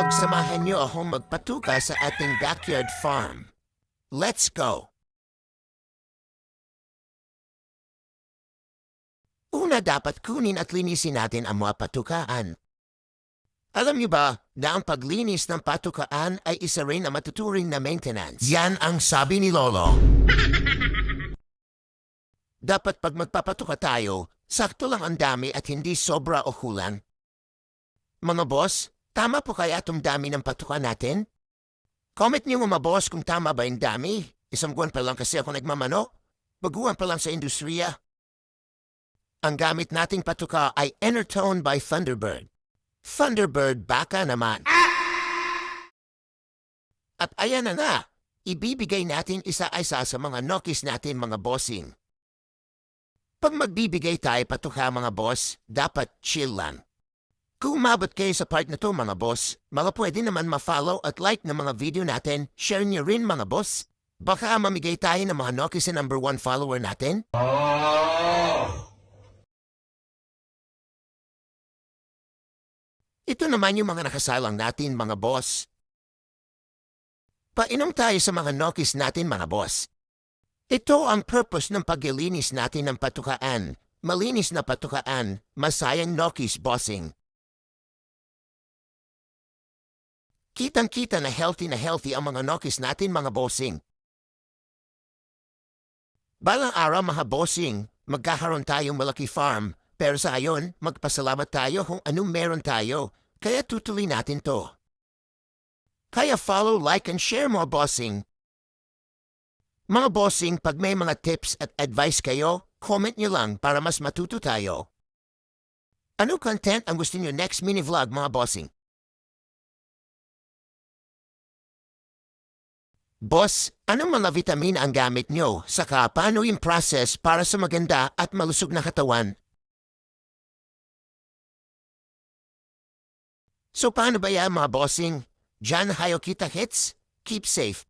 Huwag samahan niyo akong magpatuka sa ating backyard farm. Let's go! Una dapat kunin at linisin natin ang mga patukaan. Alam niyo ba na ang paglinis ng patukaan ay isa rin na matuturing na maintenance? Yan ang sabi ni Lolo. Dapat pag magpapatuka tayo, sakto lang ang dami at hindi sobra o kulang. Mga boss, tama po kaya itong dami ng patuka natin? Comment niyo mga boss kung tama ba yung dami. Isang buwan pa lang kasi ako nagmamano. Baguhan pa lang sa industriya. Ang gamit nating patuka ay Enertone by Thunderbird. Thunderbird baka naman. At ayan na nga, ibibigay natin isa-isa sa mga nokis natin mga bossing. Pag magbibigay tayo patuka mga boss, dapat chill lang. Kung umabot kayo sa part na to mga boss, mga pwede naman ma-follow at like ng mga video natin, share nyo rin mga boss. Baka mamigay tayo ng mga nokis sa number 1 follower natin. Ito naman yung mga nakasalang natin mga boss. Painom tayo sa mga nokis natin mga boss. Ito ang purpose ng paglilinis natin ng patukaan. Malinis na patukaan, masayang nokis bossing. Kitang-kita na healthy ang mga nokis natin mga bossing. Balang araw mga bossing, magkakaroon tayong malaki farm. Pero sa ayon, magpasalamat tayo kung anong meron tayo. Kaya tutuloy natin to. Kaya follow, like, and share mga bossing. Mga bossing, pag may mga tips at advice kayo, comment nyo lang para mas matuto tayo. Ano content ang gusto nyo next mini-vlog mga bossing? Boss, anong mga vitamin ang gamit nyo? Saka paano yung process para sa maganda at malusog na katawan? So paano ba yan mga bossing? Diyan hayo kita hits? Keep safe.